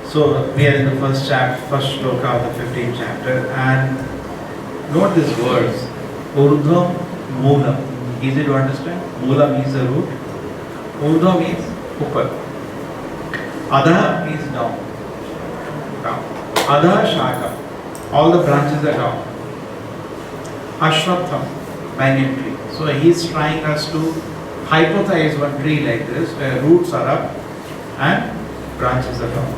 So we are in the first shloka of the 15th chapter, and note these words. Urdhvam moolam. Easy to understand. Moola means the root. Urdhva means upper. Adha means down. Adha shaka. All the branches are down. Ashwatham, banyan tree. So he is trying us to hypothesize one tree like this, where roots are up and branches are down.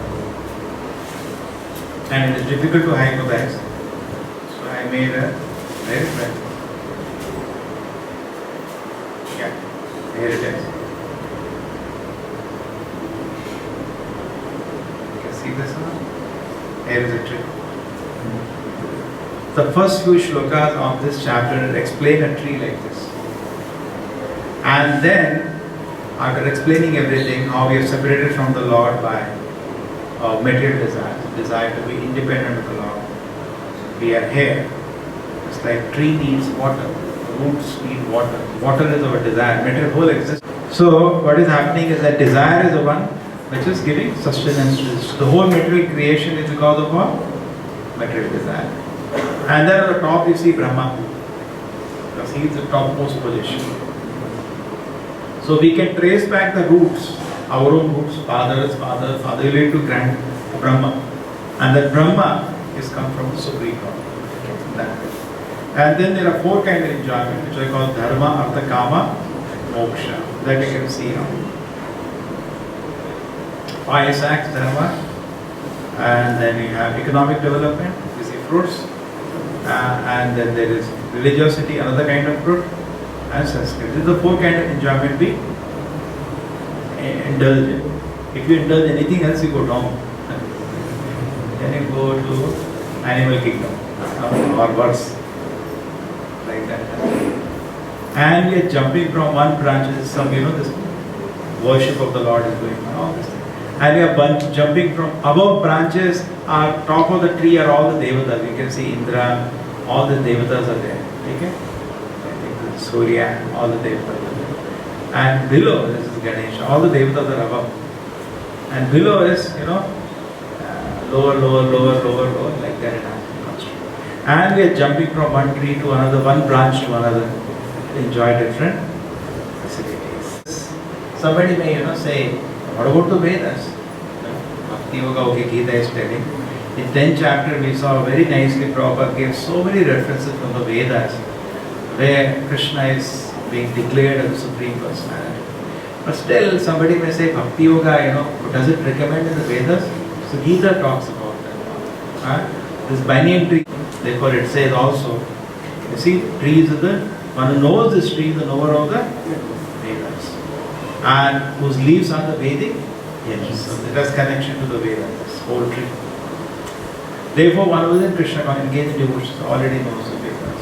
And it is difficult to hypothesize. So I made a very well. Yeah, here it is. You can see this one? Here is a tree. The first few shlokas of this chapter explain a tree like this. And then, after explaining everything, how we are separated from the Lord by material desire to be independent of the Lord. We are here. It's like tree needs water, roots need water. Water is our desire, material whole existence. So what is happening is that desire is the one which is giving sustenance to this. The whole material creation is because of our material desire. And then at the top you see Brahma, because he is the topmost position. So we can trace back the roots, our own roots, father, related to grand Brahma. And that Brahma is come from the Supreme God. And then there are four kinds of enjoyment, which I call dharma, artha, kama, moksha. That you can see now. Pious acts, dharma. And then you have economic development, you see fruits. And then there is religiosity, another kind of fruit, and sanskrit. These are the four kinds of enjoyment we indulge in. If you indulge anything else, you go down. Then you go to animal kingdom or worse, like that. And we are jumping from one branch. This worship of the Lord is going on. All this thing. And we are jumping from above branches. Top of the tree are all the devatas. You can see Indra, all the devatas are there. Okay? Surya, all the devatas are there. And below, this is Ganesha, all the devatas are above. And below is, lower, like that it happens. And we are jumping from one tree to another, one branch to another, to enjoy different facilities. Somebody may, say, what about the Vedas? Bhakti Yoga, okay, Gita is telling. In 10th chapter, we saw very nicely Prabhupada gave so many references from the Vedas, where Krishna is being declared as the Supreme Personality. But still, somebody may say, Bhakti Yoga, does it recommend in the Vedas? So Gita talks about that. This banyan tree, therefore it says also, you see, trees is the one who knows this tree is the knower of the Vedas. And whose leaves are the Vedic? Yes. So it has connection to the Vedas, this whole tree. Therefore, one who is in Krishna engaged in devotion already knows the Vedas.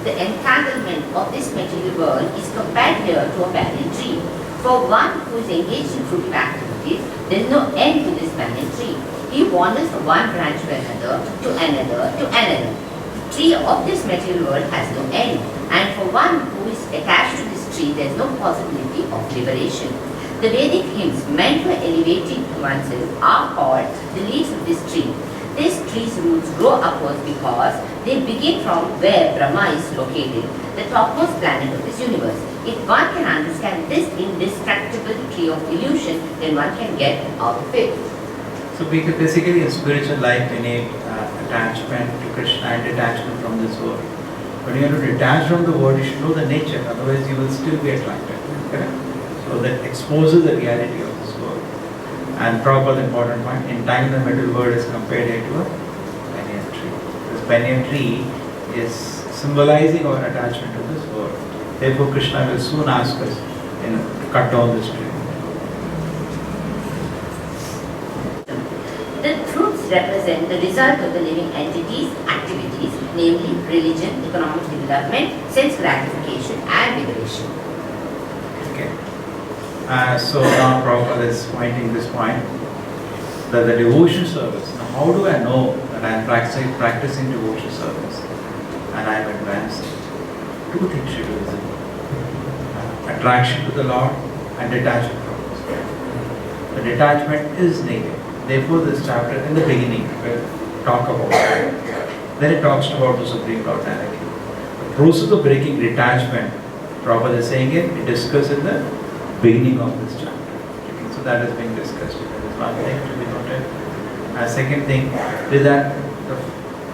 The entanglement of this material world is compared here to a banyan tree. For one who is engaged in fruitive activities, there is no end to this banyan tree. He wanders from one branch to another, to another, to another. The tree of this material world has no end, and for one who is attached to this tree, there is no possibility of liberation. The Vedic hymns meant for elevating oneself are called the leaves of this tree. This tree's roots grow upwards because they begin from where Brahma is located, the topmost planet of this universe. If one can understand this indestructible tree of illusion, then one can get out of it. So basically in spiritual life we need attachment to Krishna and detachment from this world. But you have to detach from the world, you should know the nature, otherwise you will still be attracted. Correct? So that exposes the reality of this world. And Prabhupada's important point, in time the material world is compared here to a banyan tree. This banyan tree is symbolizing our attachment to this world. Therefore Krishna will soon ask us to cut down this tree. The truths represent the result of the living entities' activities, namely religion, economic development, sense gratification and liberation. Okay. So now Prabhupada is pointing this point, that the devotion service. Now how do I know that I am practicing devotion service and I am advancing? Two things should be visible. Attraction to the Lord and detachment from this world. The detachment is needed. Therefore, this chapter in the beginning will talk about that. Then it talks about the Supreme Lord directly. The process of breaking detachment, Prabhupada is saying it discussed in the beginning of this chapter. Okay, so that is being discussed. That is one thing to be noted. And second thing is that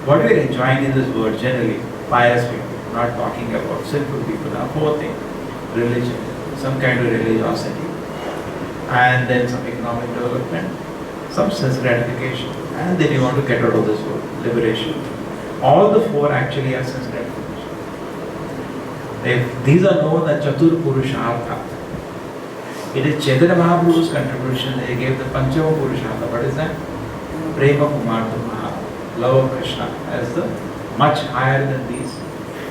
what we are enjoying in this world generally, pious people, not talking about sinful people. Now, fourth thing, religion, some kind of religiosity, and then some economic development, some sense gratification, and then you want to get out of this world, liberation. All the four actually are sense gratification. These are known as Chatur Purushartha. It is Chaitanya Mahaprabhu's contribution. They gave the Panchama Purushartha. What is that? Prema Kumartha, love of Krishna, as the much higher than these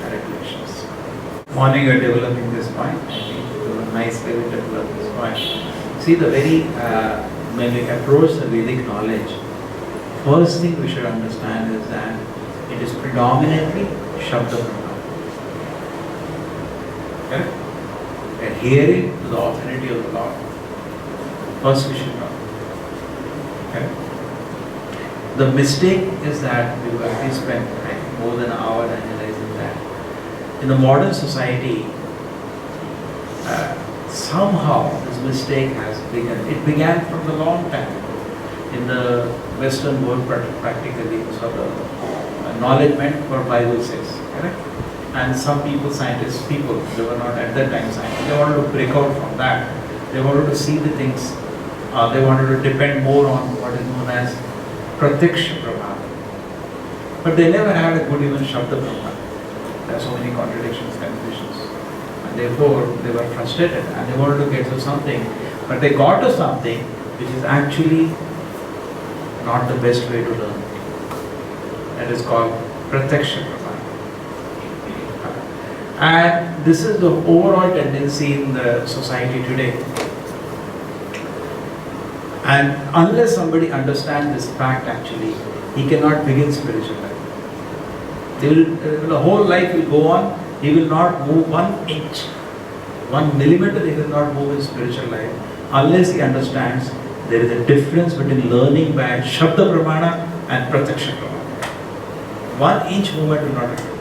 regulations. Morning you are developing this point. I think you have a nice way to develop this point. See, the very when we approach the Vedic knowledge, first thing we should understand is that it is predominantly Shabda Pramana. Correct? Adhering to the authority of the Lord. First we should know. Okay? The mistake is that we have spent more than an hour analyzing that. In the modern society, somehow this mistake has begun. It began from a long time ago. In the Western world, practically, so the knowledge meant what Bible says. Correct? And some people, scientists, people, they were not at that time scientists, they wanted to break out from that. They wanted to see the things, they wanted to depend more on what is known as Pratyaksha Pramana. But they never had a good even Shabda Pramana. There are so many contradictions, confusions. And therefore, they were frustrated and they wanted to get to something. But they got to something which is actually not the best way to learn. That is called Pratyaksha Pramana. And this is the overall tendency in the society today. And unless somebody understands this fact actually, he cannot begin spiritual life. The whole life will go on, he will not move 1 inch, 1 millimeter he will not move in spiritual life unless he understands there is a difference between learning by Shabda Pramana and Pratyaksha Pramana. 1 inch movement will not happen.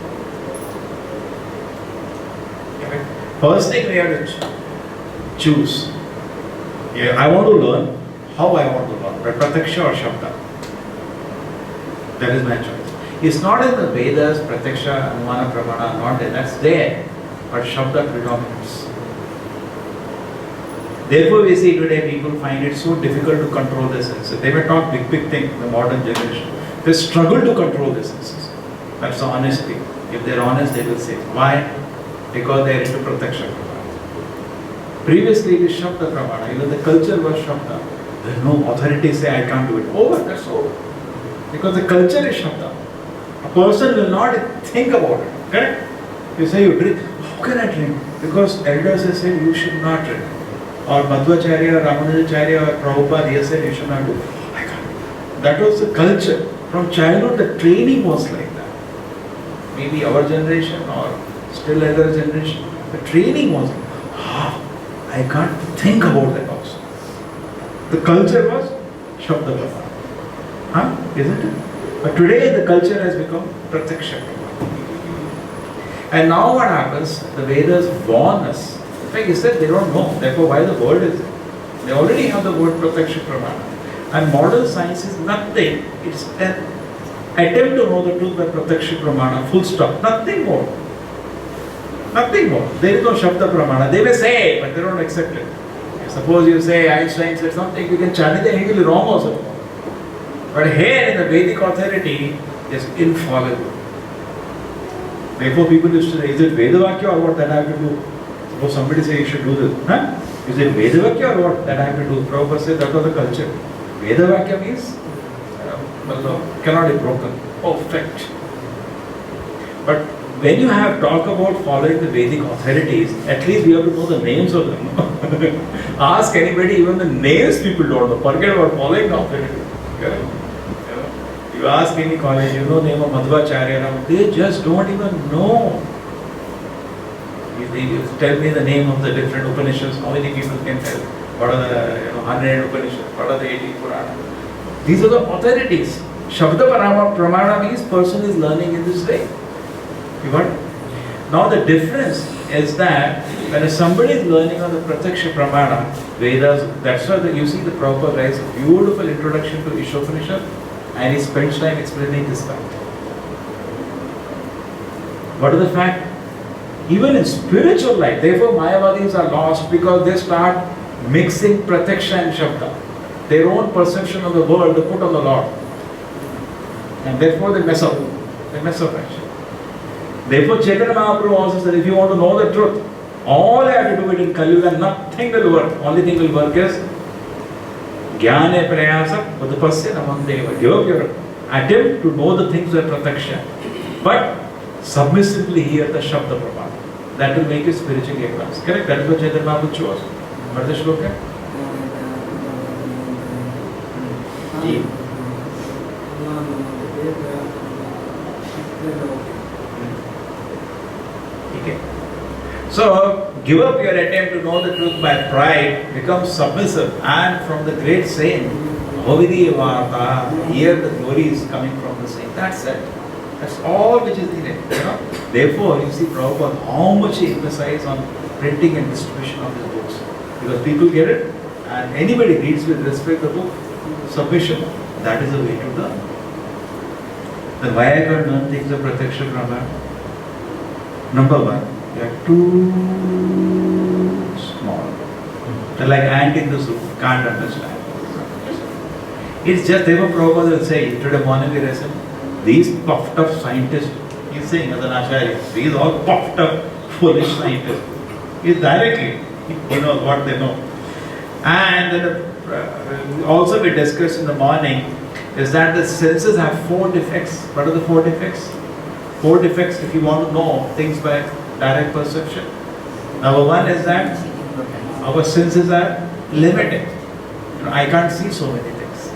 First thing we have to choose. Yeah, I want to learn how I want to learn, by Pratyaksha or Shabda. That is my choice. It's not in the Vedas, Pratyaksha, Anumana, Pramana, not there. That's there, but Shabda predominates. Therefore, we see today people find it so difficult to control their senses. They may talk big things in the modern generation. They struggle to control their senses. That's the honesty. If they're honest, they will say. Why? Because they are into Pratyaksha Pramana. Previously it is Shabda Pramana, even the culture was Shabda. There is no authority say I can't do it. Over, that's over. Because the culture is Shabda. A person will not think about it. Correct? You say you drink. How can I drink? Because elders have said you should not drink. Or Madhvacharya, Ramanujacharya, or Prabhupada, he said you should not do it. I can't. That was the culture. From childhood the training was like that. Maybe our generation or still elder generation, the training was, I can't think about that also. The culture was Shabda Pramana. Isn't it? But today the culture has become Pratyaksha Pramana. And now what happens, the Vedas warn us. In fact, he said they don't know, therefore why the word is there. They already have the word Pratyaksha Pramana. And modern science is nothing, it's an attempt to know the truth by Pratyaksha Pramana, full stop, nothing more. Nothing more. There is no Shabda Pramana. They may say, but they don't accept it. Suppose you say Einstein said something, you can challenge it, he will be wrong also. But here in the Vedic authority is infallible. Therefore people used to say, is it Vedavakya or what that I have to do? Suppose somebody say you should do this. Huh? Is it Vedavakya or what that I have to do? Prabhupada said that was the culture. Vedavakya means cannot be broken. Perfect. But when you have talk about following the Vedic authorities, at least we have to know the names of them. Ask anybody, even the names people don't know. Forget about following the authority. You ask any college, you know the name of Madhvacharya, they just don't even know. If they tell me the name of the different Upanishads, how many people can tell? What are the 100 Upanishads, what are the 18 Puranas? These are the authorities. Shabda Pramana means person is learning in this way. You got it? Now the difference is that when somebody is learning on the Pratyaksha Pramana, Vedas, that's why you see the Prabhupada writes a beautiful introduction to Ishopanishad and he spends time explaining this fact. What is the fact? Even in spiritual life, therefore Mayavadis are lost because they start mixing Pratyaksha and Shabda. Their own perception of the world they put on the Lord. And therefore they mess up. They mess up actually. Therefore Chaitanya Mahaprabhu also said, if you want to know the truth, all you have to do it in Kali Yuga, nothing will work. Only thing will work is Jnane Prayasa Udapasya Namandeva. Give up your attempt to know the things that are Pratyaksha. But submissively hear the Shabda Prabha. That will make you spiritually advanced. Correct? That is what Chaitanya Mahaprabhu chose. What is the shloka? Okay. So, give up your attempt to know the truth by pride, become submissive, and from the great saint, here the glory is coming from the saint. That's it. That's all which is needed. You know? Therefore, you see Prabhupada, how much he emphasizes on printing and distribution of his books. Because people get it, and anybody reads with respect the book, submission, that is the way to learn. Then why I got learn things of Pratyaksha Pramana? Number one, they are too small. They're like ant in the soup, can't understand. It's just, therefore Prabhupada will say, today morning we listen, these puffed up scientists, he's saying as an acharya, these all puffed up foolish scientists. He's directly, he knows what they know. And also we discussed in the morning is that the senses have 4 defects. What are the 4 defects? 4 defects if you want to know things by direct perception. Number 1 is that our senses are limited. I can't see so many things.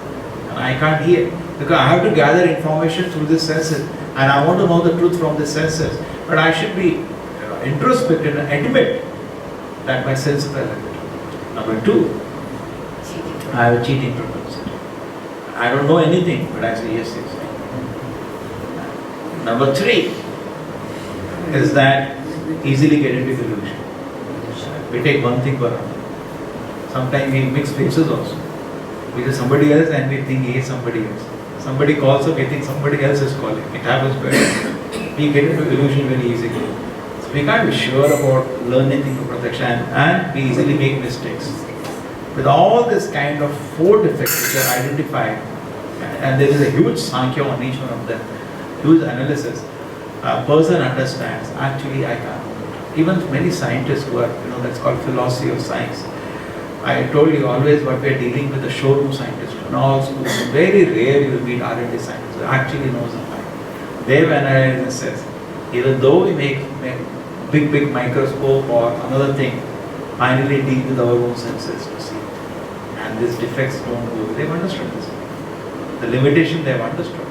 And I can't hear. Because I have to gather information through the senses. And I want to know the truth from the senses. But I should be introspective and admit that my senses are limited. Number 2, I have a cheating propensity. I don't know anything, but I say yes, yes. Number 3 is that easily get into delusion. We take one thing for another. Sometimes we mix faces also. We say somebody else and we think he is somebody else. Somebody calls up, we think somebody else is calling. It happens very we get into illusion very easily. So we can't be sure about learning things of protection and we easily make mistakes. With all this kind of 4 defects which are identified, and there is a huge sankhya on each one of them, huge analysis, a person understands, actually I can't. Even many scientists who are, that's called philosophy of science. I told you always what we are dealing with the showroom scientists. In all schools, very rare you will meet R&D scientists who actually knows the fact. Their analysis says, even though we make big microscope or another thing, finally deal with our own senses to see. And these defects don't go. They've understood this. The limitation they have understood.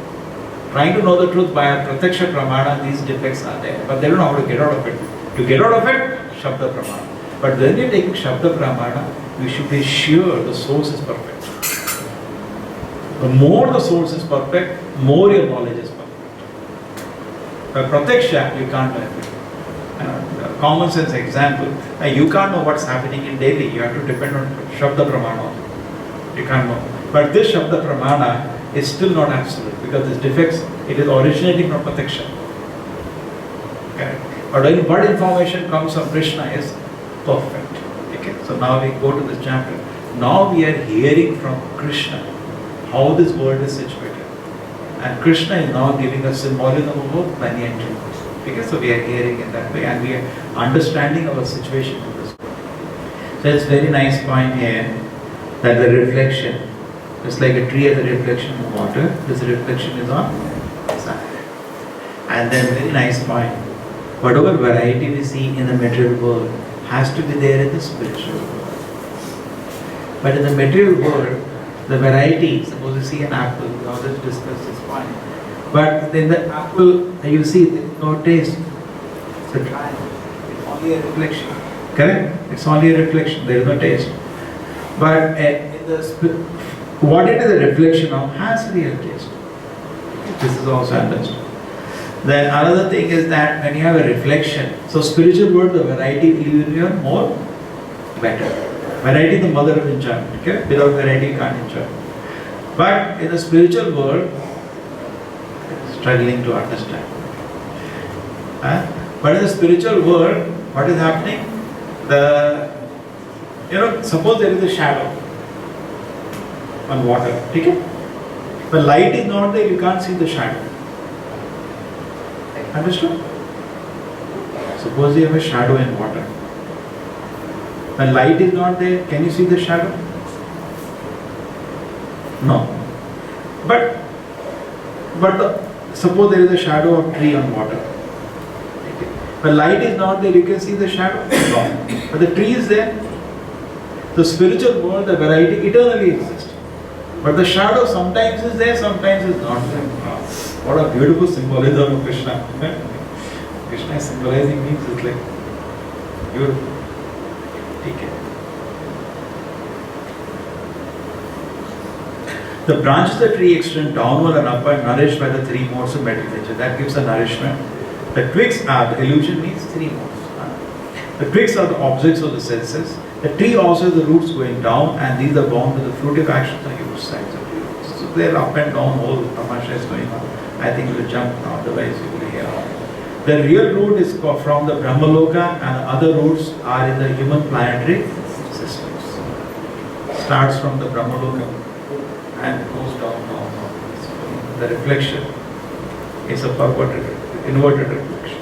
Trying to know the truth by a Pratyaksha Pramana, these defects are there. But they don't know how to get out of it. To get out of it, Shabda Pramana. But when you're taking Shabda Pramana, we should be sure the source is perfect. The more the source is perfect, more your knowledge is perfect. By Pratyaksha, you can't know everything. Common sense example, you can't know what's happening in Delhi. You have to depend on Shabda Pramana. You can't know. But this Shabda Pramana is still not absolute because this defects, it is originating from Pratyaksha. Okay. But what information comes from Krishna is perfect. Okay. So now we go to this chapter. Now we are hearing from Krishna how this world is situated. And Krishna is now giving us symbolism of both many and two. Okay. So we are hearing in that way and we are understanding our situation in this world. So it's a very nice point here that the reflection, just like a tree has a reflection in water, this reflection is on sun. And then very nice point, whatever variety we see in the material world has to be there in the spiritual world. But in the material world, the variety, suppose you see an apple, we always discuss this point. But in the apple, you see there is no taste. It's a dry. It's only a reflection. Correct? It's only a reflection. There is no taste. But what it is a reflection of has real taste. This is also understood. Then another thing is that when you have a reflection, so spiritual world, the variety will be even more better. Variety is the mother of enjoyment. Okay? Without variety you can't enjoy. But in the spiritual world, struggling to understand. But in the spiritual world, what is happening? Suppose there is a shadow on water. Okay? The light is not there, you can't see the shadow. Understood? Suppose you have a shadow in water. When light is not there, can you see the shadow? No. But suppose there is a shadow of tree on water. When light is not there, you can see the shadow? No. But the tree is there. The spiritual world, the variety eternally exists. But the shadow sometimes is there, sometimes is not there. What a beautiful symbolism of Krishna. Krishna is symbolizing means it's like beautiful. Take it. The branches of the tree extend downward and upward, nourished by the three modes of material nature. That gives the nourishment. The twigs are, the illusion means three modes. The twigs are the objects of the senses. The tree also has the roots going down, and these are bound to the fruitive actions on huge sides of the roots. So they're up and down, whole tamasha is going on. I think you will jump now, otherwise you will hear all. The real root is from the Brahmaloka, and other roots are in the human planetary systems. Starts from the Brahmaloka and goes down. So the reflection is a inverted reflection.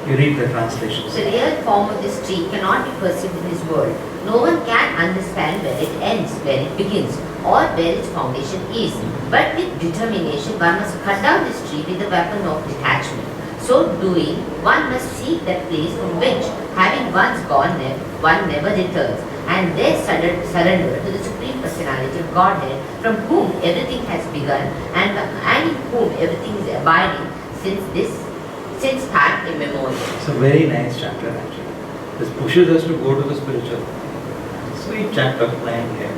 You read the translations. The real form of this tree cannot be perceived in this world. No one can understand where it ends, where it begins, or where its foundation is. But with determination, one must cut down this tree with the weapon of detachment. So doing, one must seek that place from which, having once gone there, one never returns, and there surrender to the Supreme Personality of Godhead, from whom everything has begun, and in whom everything is abiding since time immemorial. It's a very nice chapter actually. This pushes us to go to the spiritual. Sweet chapter playing here.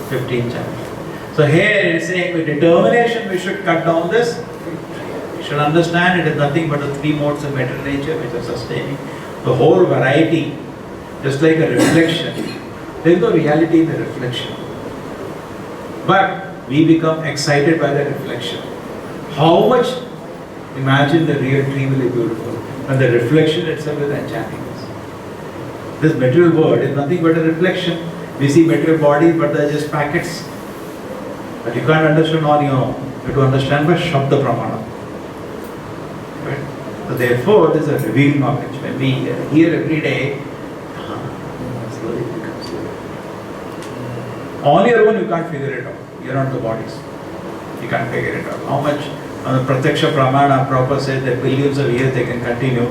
15th chapter. So here it is saying with determination we should cut down this. We should understand it is nothing but the three modes of material nature which are sustaining the whole variety, just like a reflection. There is no reality in the reflection. But we become excited by the reflection. How much? Imagine the real tree will be beautiful, and the reflection itself is enchanting us. This material world is nothing but a reflection. We see material bodies, but they are just packets. But you can't understand on your own. You have to understand by Shabda Pramana. Right? So therefore, this is a revealed knowledge. When we hear every day, slowly it becomes clear. On your own, you can't figure it out. You are not the bodies. You can't figure it out. How much? On the Pratyaksha Pramana, Prabhupada said that billions of years they can continue.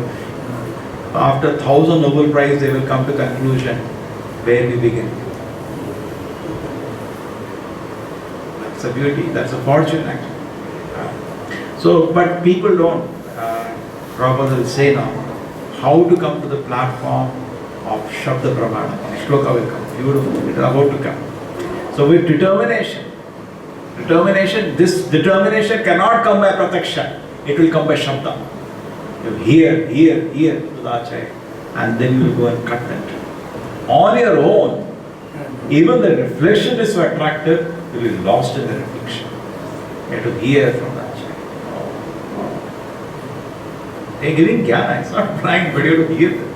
After 1,000 Nobel Prize, they will come to conclusion where we begin. That's a beauty, that's a fortune actually. But people don't. Prabhupada will say now, how to come to the platform of Shabda Pramana. Shloka will come, beautiful, it is about to come. So with determination, this determination cannot come by Pratyaksha, it will come by Shabda. You hear to the Acharya, and then you will go and cut that. On your own, even the reflection is so attractive, you will be lost in the reflection. You have to hear from the Acharya. They are giving jnana, it's not blind, but you have to hear them.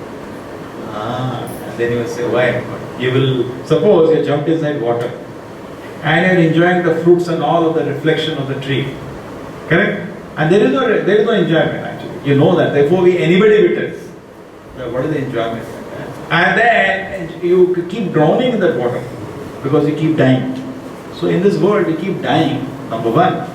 And then you will say, why? You will, suppose you jumped inside water, and you are enjoying the fruits and all of the reflection of the tree. Correct? And there is no enjoyment actually. You know that. Therefore, anybody will tell. What is the enjoyment? And then you keep drowning in that water because you keep dying. So in this world, you keep dying. Number one.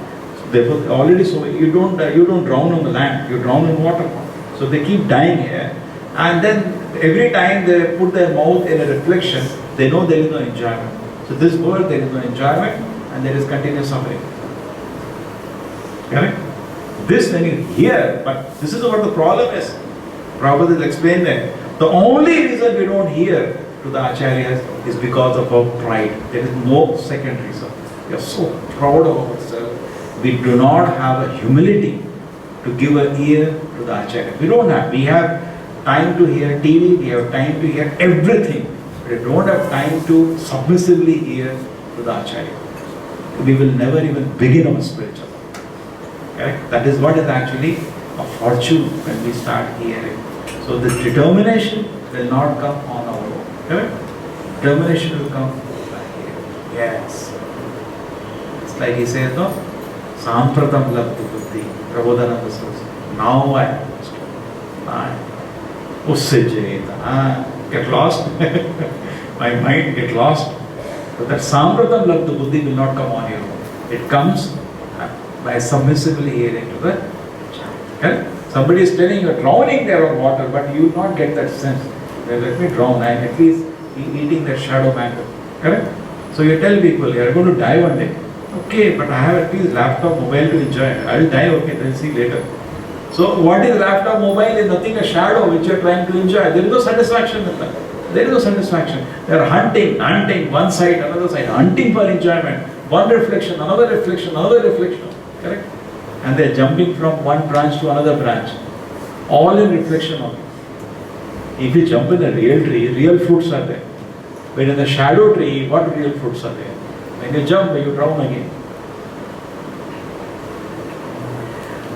Therefore, already so you don't drown on the land. You drown in water. So they keep dying here. And then every time they put their mouth in a reflection, they know there is no enjoyment. So this world, there is no enjoyment and there is continuous suffering. Correct? This when you hear, but this is what the problem is. Prabhupada will explain that. The only reason we don't hear to the acharyas is because of our pride. There is no second reason. We are so proud of ourselves. We do not have a humility to give an ear to the acharya. We don't have. We have time to hear TV, we have time to hear everything. But we don't have time to submissively hear to the acharya. We will never even begin our spiritual life. Correct? That is what is actually a fortune when we start hearing. So the determination will not come on our own. Correct? Determination will come by hearing. Yes. It's like he says, no? Sampratam labdhu buddhi. Prabodhananda says, now I understand. Ussajjayeta. Get lost. My mind get lost. But that sampratam labdhu buddhi will not come on your own. It comes by submissively hearing to the chant. Somebody is telling you, drowning there on water, but you will not get that sense. Let me drown, I am at least eating that shadow mango. Correct? So you tell people, you are going to die one day. Okay, but I have at least laptop, mobile to enjoy. I will die, okay, then see later. So what is laptop, mobile is nothing, a shadow which you are trying to enjoy. There is no satisfaction in that. There is no satisfaction. They are hunting, one side, another side, hunting for enjoyment. One reflection, another reflection, another reflection. Correct? And they are jumping from one branch to another branch. All in reflection only. If you jump in a real tree, real fruits are there. But in the shadow tree, what real fruits are there? When you jump, you drown again.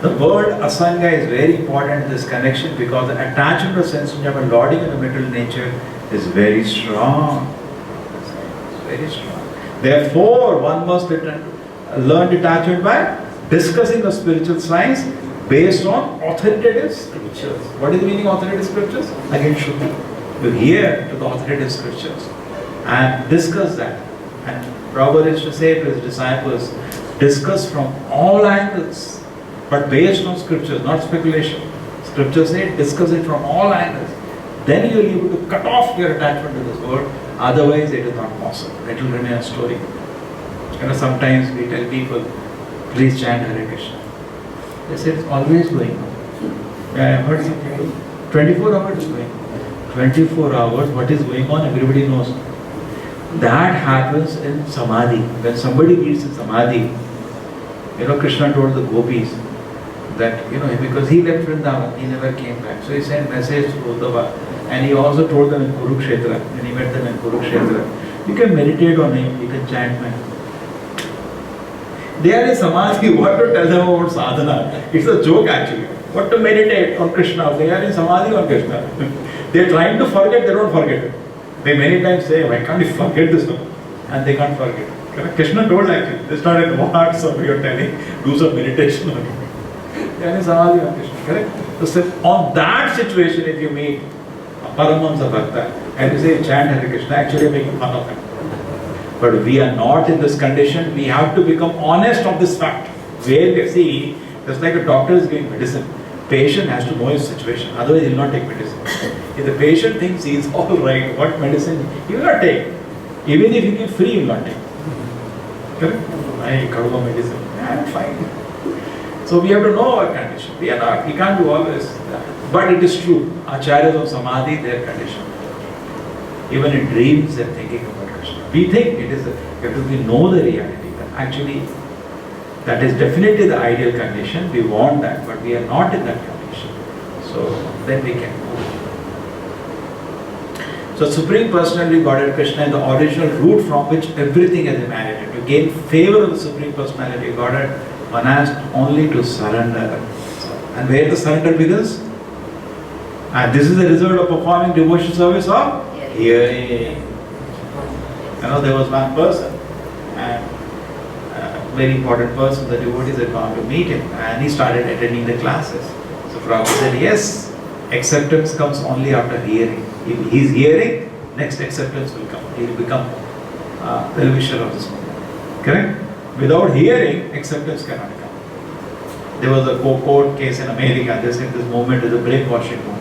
The word asanga is very important in this connection because the attachment to sense enjoyment, lording in the material nature is very strong. It's very strong. Therefore, one must learn detachment by discussing the spiritual science based on authoritative scriptures. What is the meaning of authoritative scriptures? Again, Shruti. You hear to the authoritative scriptures and discuss that. And Prabhupada used to say to his disciples, discuss from all angles, but based on scriptures, not speculation. Scriptures say, discuss it from all angles. Then you will be able to cut off your attachment to this word. Otherwise, it is not possible. It will remain a story. Sometimes we tell people, please chant Hare Krishna. They say it's always going on. Yeah, I have heard some people. 24 hours is going on. 24 hours, what is going on, everybody knows. That happens in Samadhi. When somebody meets in Samadhi, Krishna told the gopis that, because he left Vrindavan, he never came back. So he sent message to Uddhava. And he also told them in Kurukshetra, when he met them in Kurukshetra, you can meditate on him, you can chant him. They are in Samadhi, what to tell them about sadhana? It's a joke actually. What to meditate on Krishna? They are in Samadhi on Krishna. They are trying to forget, they don't forget it. They many times say, why can't you forget this one? And they can't forget. Krishna told actually, it's not in what somebody are telling, do some meditation on it. They are in Samadhi on Krishna, correct? So on that situation, if you meet a Paramahamsa Bhakta and you say, chant Hare Krishna, actually making fun of him. But we are not in this condition. We have to become honest of this fact. Where we see, just like a doctor is giving medicine, patient has to know his situation. Otherwise, he will not take medicine. If the patient thinks he is all right, what medicine he will not take. Even if he give free, he will not take. Correct? I cover medicine. I am fine. So we have to know our condition. We are not. We can't do always that. But it is true. Acharyas of Samadhi, their condition. Even in dreams, they are thinking about Krishna. We think it is, because we know the reality, but actually, that is definitely the ideal condition. We want that, but we are not in that condition. So then we can move. So Supreme Personality Godhead Krishna is the original root from which everything is emanated. To gain favor of the Supreme Personality Godhead, one has only to surrender. And where the surrender begins? And this is the result of performing devotion service of hearing. There was one person, and very important person, the devotees had gone to meet him, and he started attending the classes. So Prabhupada said, yes, acceptance comes only after hearing. If he is hearing, next acceptance will come. He will become well-wisher of this movement. Correct? Without hearing, acceptance cannot come. There was a court case in America. They said this movement is a brainwashing movement.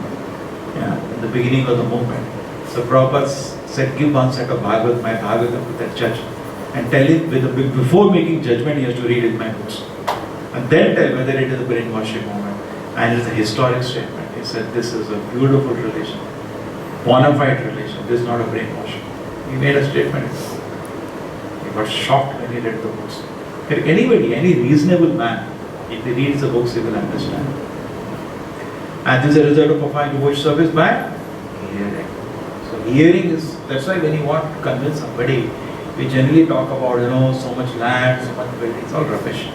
In the beginning of the movement. So Prabhupada said, give one set of Bhagavad, my Bhagavatam to that judge. And tell him, before making judgment, he has to read my books. And then tell whether it is a brainwashing movement. And it is a historic statement. He said, this is a beautiful relation, bona fide relation, this is not a brainwash. He made a statement. He got shocked when he read the books. Anybody, any reasonable man, if he reads the books, he will understand. And this is a result of profound devotion service by hearing. So hearing is, that's why when you want to convince somebody, we generally talk about, so much land, so much building, it's all rubbish.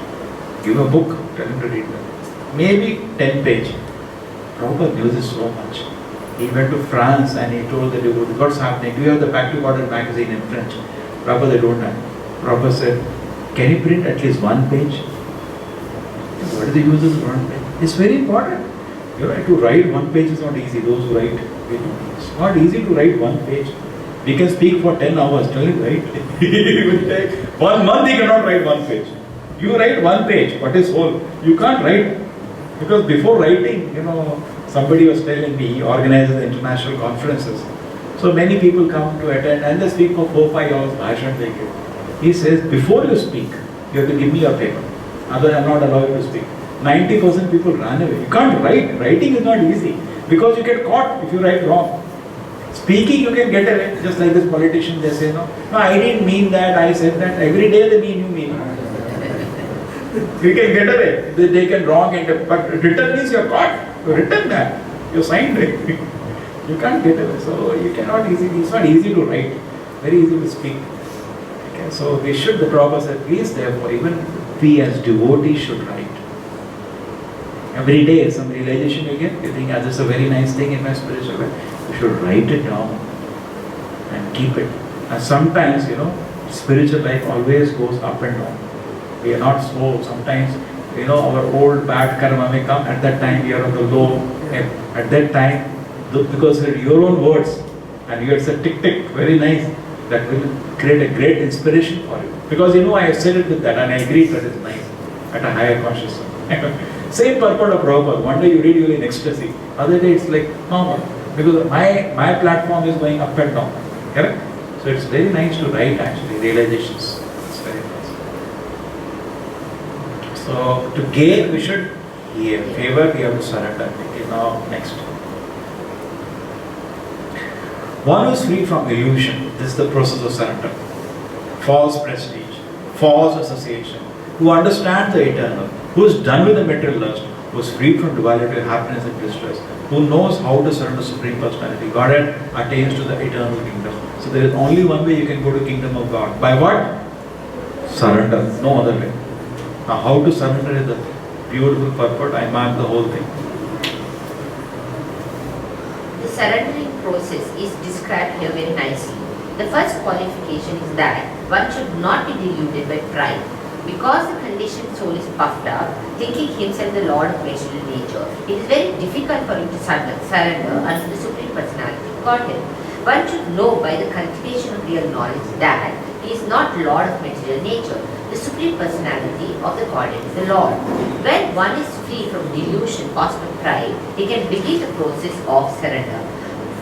Give a book, tell him to read them. Maybe 10 page. Prabhupada knew this so much. He went to France and he told the devotee, what's happening? Do you have the Back to Order magazine in French? Prabhupada, they don't have. Prabhupada said, can you print at least one page? What is the use of one page? It's very important. To write one page is not easy. Those who write, it's not easy to write one page. We can speak for 10 hours, tell him, right? 1 month he cannot write one page. You write one page, what is whole? You can't write. Because before writing, somebody was telling me, he organizes international conferences. So many people come to attend and they speak for 4-5 hours, bhashan they give. He says, before you speak, you have to give me your paper. Otherwise I am not allowed to speak. 90% people run away. You can't write. Writing is not easy. Because you get caught if you write wrong. Speaking you can get away. Just like this politician, they say, no, I didn't mean that, I said that. Every day they mean, you mean. You can get away. They can wrong it. But written means you are caught. You written that. You signed it. You can't get away. So you cannot easily, it's not easy to write. Very easy to speak. Okay, so we should, the Prabhupada said, please therefore, even we as devotees should write. Every day, some realization you get, you think, this is a very nice thing in my spiritual life. You should write it down and keep it. And sometimes, spiritual life always goes up and down. We are not so, sometimes, our old bad karma may come, at that time we are on the low. At that time, because of your own words, and you have said tick tick, very nice, that will create a great inspiration for you. Because I have said it with that and I agree that it's nice, at a higher consciousness. Same purport of Prabhupada. One day you read, you're in ecstasy. Other day it's like normal. Because my platform is going up and down. Correct? So it's very nice to write actually, realizations. It's very nice. So to gain, we should hear. Favor, we have to surrender. Okay, now next. One who is free from illusion. This is the process of surrender. False prestige, false association. Who understands the eternal, who is done with the material lust, who is free from duality, happiness and distress, who knows how to surrender Supreme Personality, Godhead attains to the eternal kingdom. So there is only one way you can go to kingdom of God. By what? Surrender. No other way. Now how to surrender is the beautiful purport. I mark the whole thing. The surrendering process is described here very nicely. The first qualification is that one should not be deluded by pride. Because the conditioned soul is puffed up, thinking himself the Lord of material nature, it is very difficult for him to surrender unto the Supreme Personality of Godhead. One should know by the cultivation of real knowledge that he is not Lord of material nature. The Supreme Personality of the Godhead is the Lord. When one is free from delusion caused by pride, he can begin the process of surrender.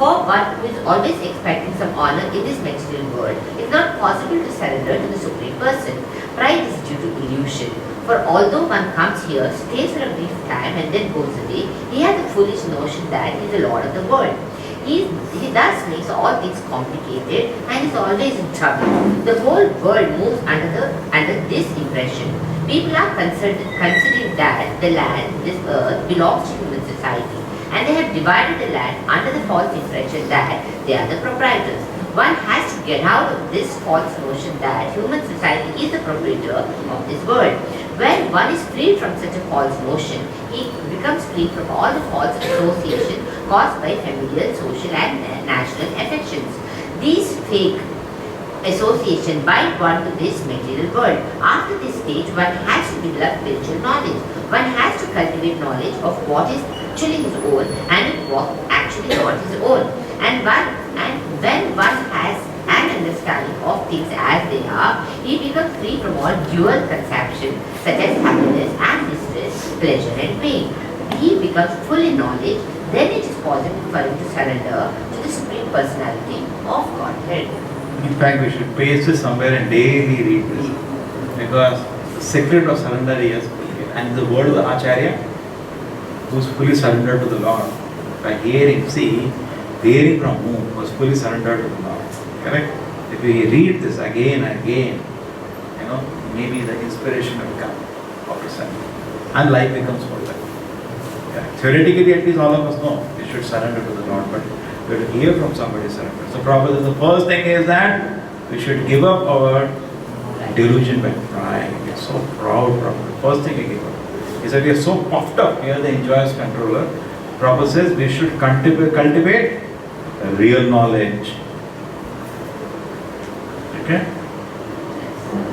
For one who is always expecting some honor in this material world, it is not possible to surrender to the Supreme Person. Pride is due to illusion. For although one comes here, stays for a brief time and then goes away, he has the foolish notion that he is the Lord of the world. He thus makes all things complicated and is always in trouble. The whole world moves under this impression. People are considering that the land, this earth, belongs to human society, and they have divided the land under the false impression that they are the proprietors. One has to get out of this false notion that human society is the proprietor of this world. When one is freed from such a false notion, he becomes free from all the false association caused by familial, social and national affections. These fake association bind one to this material world. After this stage, one has to develop spiritual knowledge. One has to cultivate knowledge of what is actually his own and what actually not his own. And when one has an understanding of things as they are, he becomes free from all dual conception such as happiness and distress, pleasure and pain. He becomes full in knowledge, then it is possible for him to surrender to the Supreme Personality of Godhead. In fact, we should paste this somewhere and daily read this. Because the secret of surrender is, and the word of the Acharya, who is fully surrendered to the Lord, By hearing, see, hearing from whom was fully surrendered to the Lord. Correct? If we read this again and again, maybe the inspiration will come of a sudden. And life becomes fuller. Yeah. Theoretically, at least all of us know we should surrender to the Lord, but we have to hear from somebody surrender. So, probably the first thing is that we should give up our delusion by pride. We are so proud, Prabhupada. First thing we give up. He said we are so puffed up. We are the enjoyers controller. Prabhupada says we should cultivate real knowledge. Okay?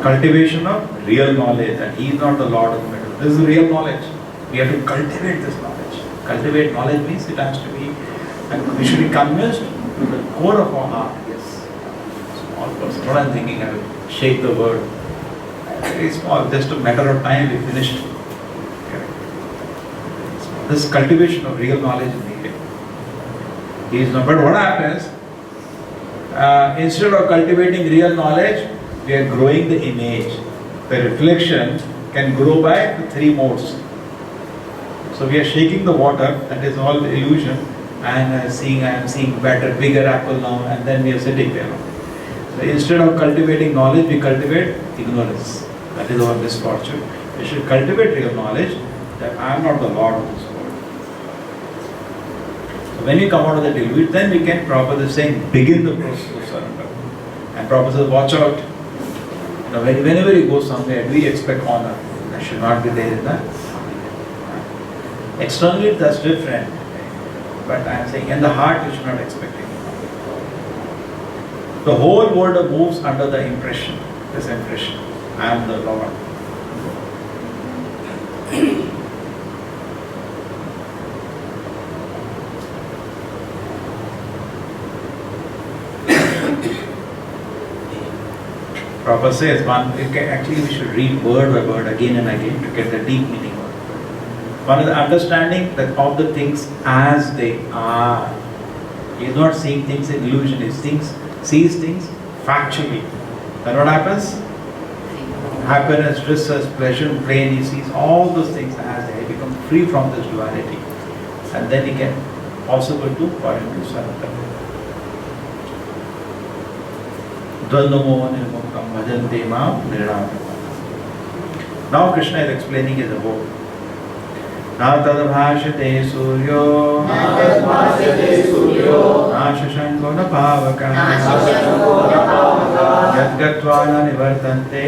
Cultivation of real knowledge, and He is not the Lord of the middle. This is real knowledge. We have to cultivate this knowledge. Cultivate knowledge means it has to be, and we should be convinced to the core of our heart. Yes. Small person. What I'm thinking, I will shake the word. Very small, just a matter of time we finished. Okay. This cultivation of real knowledge is needed. But what happens? Instead of cultivating real knowledge, we are growing the image. The reflection can grow by the three modes. So we are shaking the water, that is all the illusion, and I am seeing better, bigger apple now, and then we are sitting there. So instead of cultivating knowledge, we cultivate ignorance. That is our misfortune. We should cultivate real knowledge that I am not the Lord of this world. So when we come out of the delusion, then we can properly saying, begin the process of surrender. And Prabhupada says, watch out. Whenever you go somewhere, we expect honor. That should not be there in that. Externally, that's different. But I am saying, in the heart, you should not expect it. The whole world moves under the impression, this impression. I am the Lord. Prabhupada says, actually we should read word by word again and again to get the deep meaning of it. One is the understanding that of the things as they are. He is not seeing things in illusion, he sees things factually. Then what happens? Happiness, distress, pleasure, pain, he sees all those things as they become free from this duality. And then he can possible for him to surrender. Dvandvair nirmāna-mohā. Now Krishna is explaining his abode. Na tad-bhāshyate suryo na shashanko na pāvaka yad-gatvā na nivartante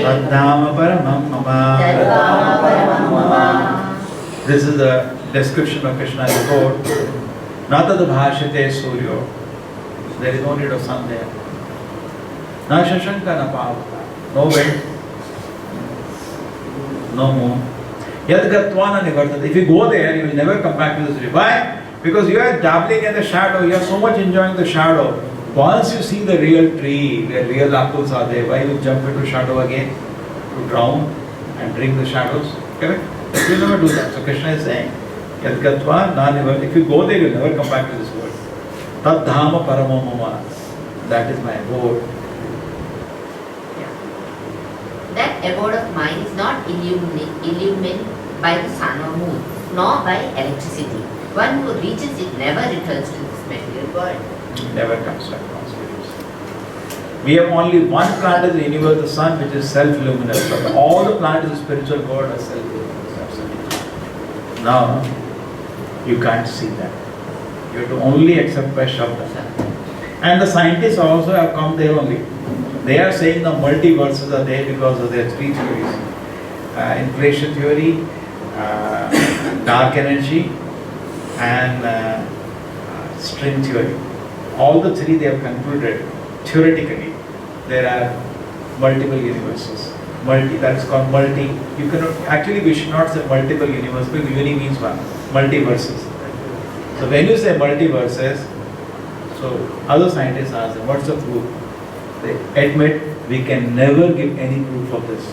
tad-dhāma-paramam mama. This is the description of Krishna's abode. Na tad-bhāshyate suryo. There is no need of sun there. Na shashanka na pāvaka. No wind. No moon. Yad-gatvā na nivartante. If you go there, you will never come back to this river. Why? Because you are dabbling in the shadow. You are so much enjoying the shadow. Once you see the real tree, where real apples are there, why you jump into shadow again? To drown and drink the shadows. Correct? You will never do that. So Krishna is saying, Yad-gatvā na nivartante. If you go there, you will never come back to this world. Tad-dhāma-paramam mama. That is my abode. That abode of mine is not illumined by the sun or moon, nor by electricity. One who reaches it never returns to this material world. Never comes back to us. We have only one planet in the universe, the sun, which is self-luminous. But all the planets of the spiritual world are self-luminous. Absolutely. Now, you can't see that. You have to only accept by Shabda. And the scientists also have come there only. They are saying the multiverses are there because of their three theories. Inflation theory, dark energy, and string theory. All the three they have concluded, theoretically, there are multiple universes. That's called multi. You cannot, actually we should not say multiple universes, because uni means one. Multiverses. So when you say multiverses, so other scientists ask them, what's the proof? They admit we can never give any proof of this.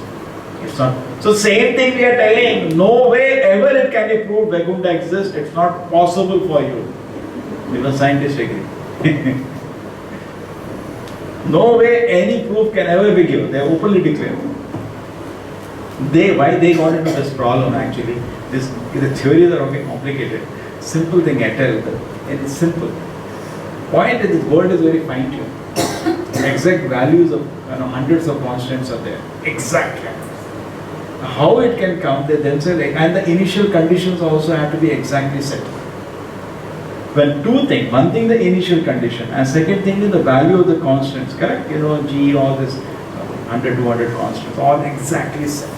It's not. So same thing we are telling, no way ever it can be proved Vaikuntha exists. It's not possible for you. Even scientists agree. No way any proof can ever be given. They openly declare. Why they got into this problem actually? The theories are okay complicated. Simple thing I tell them. It's simple. Point is this world is very fine-tuned. Exact values of hundreds of constants are there. Exactly. How it can come, they themselves, and the initial conditions also have to be exactly set. When two things, one thing the initial condition, and second thing is the value of the constants, correct? G, all this 100, 200 constants, all exactly set.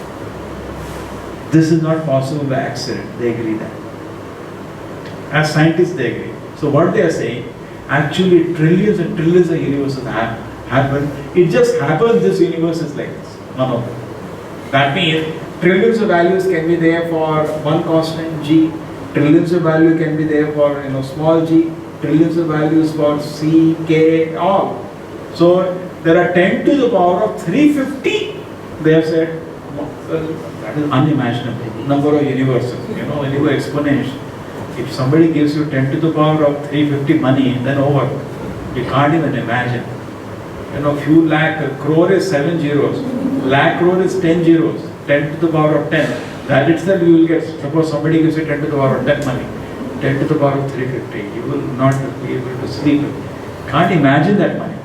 This is not possible by accident, they agree that. As scientists, they agree. So what they are saying, actually trillions and trillions of universes have happened. It just happens this universe is like this, one of them. That means trillions of values can be there for one constant G, trillions of value can be there for small g, trillions of values for C, K, all. So there are 10 to the power of 350, they have said. That is unimaginable. Number of universes, when you go exponential. If somebody gives you 10 to the power of 350 money, then over. You can't even imagine. Few lakh crore is 7 zeros, lakh crore is 10 zeros, 10 to the power of 10. That itself you will get. Suppose somebody gives you 10 to the power of 10 money, 10 to the power of 350. You will not be able to sleep. Can't imagine that money.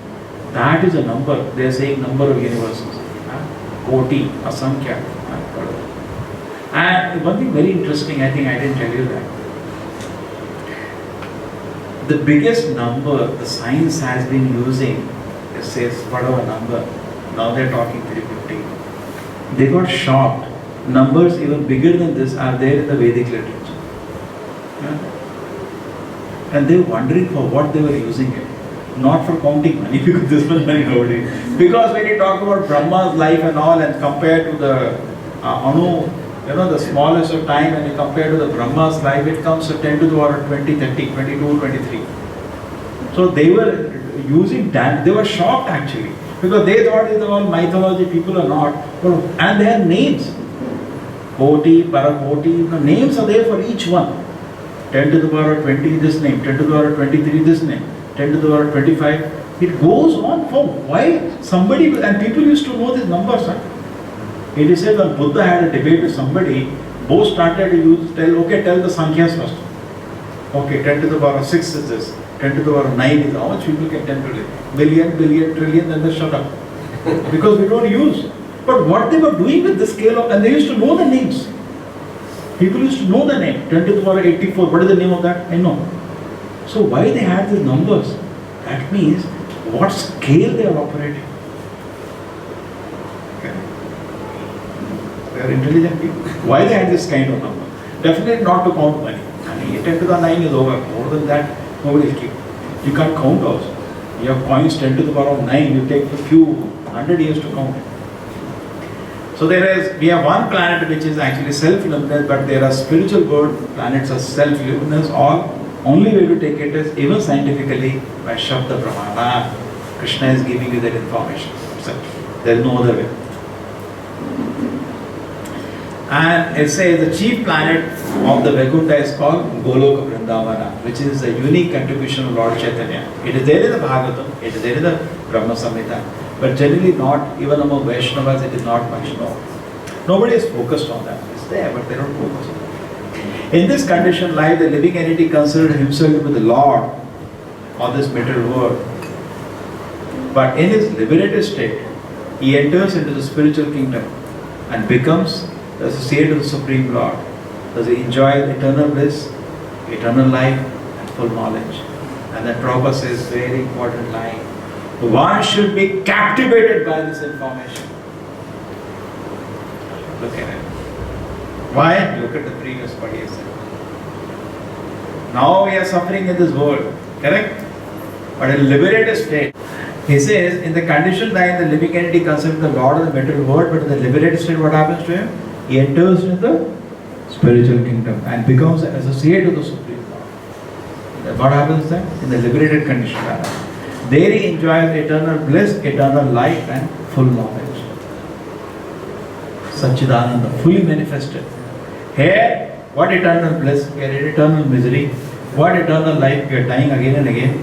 That is a number. They are saying number of universes. Koti, asankhya. And one thing very interesting, I think I didn't tell you that. The biggest number the science has been using, it says whatever number, now they're talking 350. They got shocked. Numbers even bigger than this are there in the Vedic literature. And they were wondering for what they were using it. Not for counting money, because this was money nobody. Because when you talk about Brahma's life and all, and compare to the Anu, the smallest of time, and you compare to the Brahma's life, it comes to 10 to the power of 20, 30, 22, 23. So they were using that, they were shocked actually, because they thought it's all mythology, people are not. And they have names. Koti, Parakoti, names are there for each one. 10 to the power of 20, this name, 10 to the power of 23, this name, 10 to the power of 25. It goes on for why somebody, and people used to know these numbers. It is said when Buddha had a debate with somebody, both started to tell the Sankhyas first. Okay, 10 to the power of 6 is this, 10 to the power of 9 is how much people can 10 to the million, billion, trillion, then they shut up. Because we don't use. But what they were doing with the scale of, and they used to know the names. People used to know the name, 10 to the power of 84, what is the name of that? I know. So why they had these numbers? That means what scale they are operating. They are intelligent people. Why they had this kind of number? Definitely not to count money. I mean, 10 to the 9 is over. More than that, nobody will keep. You can't count also. You have coins 10 to the power of 9, you take a few 100 years to count it. So we have one planet which is actually self-luminous, but there are spiritual world planets are self-luminous. Only way to take it is, even scientifically, by Shabda Pramana. Krishna is giving you that information. There is no other way. And it says the chief planet of the Vaikuntha is called Goloka Vrindavana, which is a unique contribution of Lord Chaitanya. It is there in the Bhagavatam, it is there in the Brahma Samhita, but generally not, even among Vaishnavas, it is not much known. Nobody is focused on that. It's there, but they don't focus on it. In this condition, life, the living entity considered himself to be the Lord of this material world. But in his liberated state, he enters into the spiritual kingdom and becomes the associate of the Supreme Lord. Thus he enjoys eternal bliss, eternal life, and full knowledge. And then Prabhupada says, very important line, one should be captivated by this information. Look at it. Why? Look at the previous what he said. Now we are suffering in this world, correct? But in liberated state, he says, in the condition that the living entity considers the Lord of the material world, but in the liberated state, what happens to him? He enters into the spiritual kingdom and becomes an associate of the Supreme Lord. What happens then? In the liberated condition. There he enjoys eternal bliss, eternal life, and full knowledge. Satchidananda, fully manifested. Here, what eternal bliss? We are in eternal misery. What eternal life? We are dying again and again.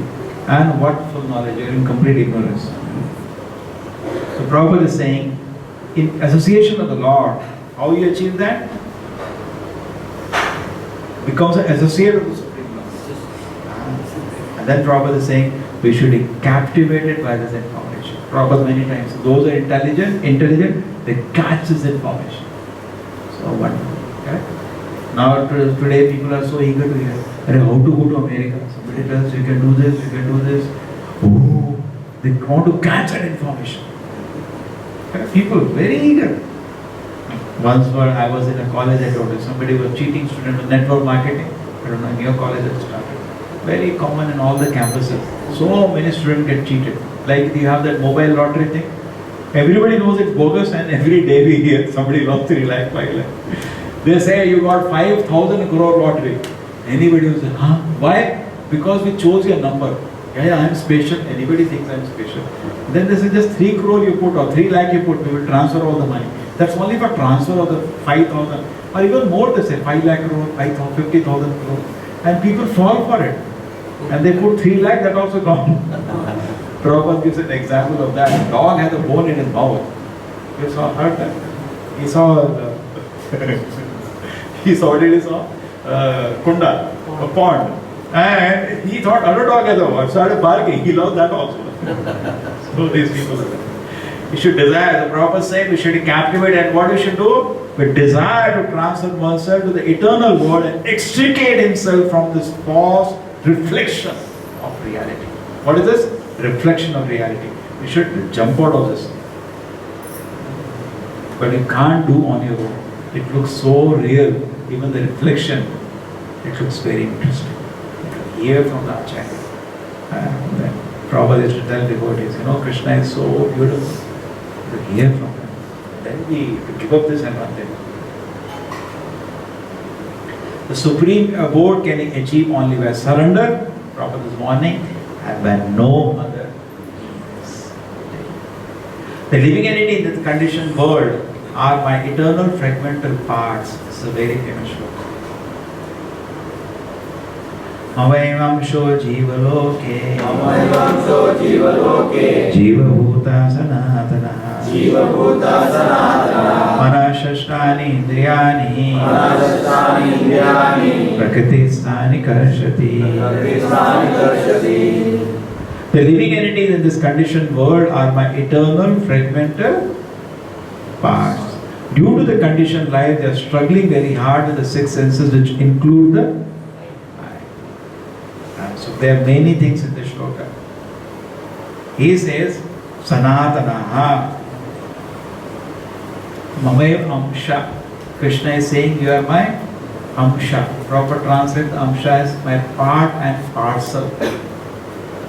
And what full knowledge? We are in complete ignorance. So Prabhupada is saying, in association of the Lord, how you achieve that? becomes an associate of the Supreme Lord. And then Prabhupada is saying, we should be captivated by this information. Prabhupada many times, those are intelligent, they catch this information. So wonderful. Correct? Now today people are so eager to hear, how to go to America? Somebody tells you can do this, you can do this. Oh, they want to catch that information. Correct? People very eager. Once I was in a college, I told you, somebody was cheating student with network marketing. I don't know, in your college it started. Very common in all the campuses. So many students get cheated. Like you have that mobile lottery thing. Everybody knows it's bogus, and every day we hear somebody lost 3 lakh, 5 lakh. They say you got 5,000 crore lottery. Anybody will say, huh? Why? Because we chose your number. Yeah, I am special. Anybody thinks I am special. Then they say just 3 crore you put or 3 lakh you put, we will transfer all the money. That's only for transfer of the 5,000. Or even more, they say 5 lakh crore, 5,000, 50,000 crore. And people fall for it. And they put 3 lakh, that also gone. Prabhupada gives an example of that. A dog has a bone in his mouth. You saw, heard that? He saw, kunda, a pond. And he thought other dog has a bone. Started barking. He lost that also. So these people are there. We should desire, the Prabhupada said, we should be captivated, and what we should do? We desire to transfer oneself to the eternal world and extricate himself from this false reflection of reality. What is this? Reflection of reality. You should jump out of this. But you can't do on your own. It looks so real. Even the reflection, it looks very interesting. You hear from the Acharya. Then Prabhupada used to tell devotees, Krishna is so beautiful. You hear from him. Then we give up this advantage. The supreme abode can be achieved only by surrender, Prabhupada's warning, and by no other means. The living entity in this conditioned world are my eternal fragmental parts. This is a very famous shloka. Avyayam jivaloke jivabhuta sanatana manashashtani indriyani prakriti-sthani karshati. The living entities in this conditioned world are my eternal fragmental parts. Due to the conditioned life, they are struggling very hard with the 6 senses, which include the so there are many things in this shloka. He says, Sanatanaha Mamaev Amsha. Krishna is saying, you are my Amsha. Proper translate Amsha is my part and parcel.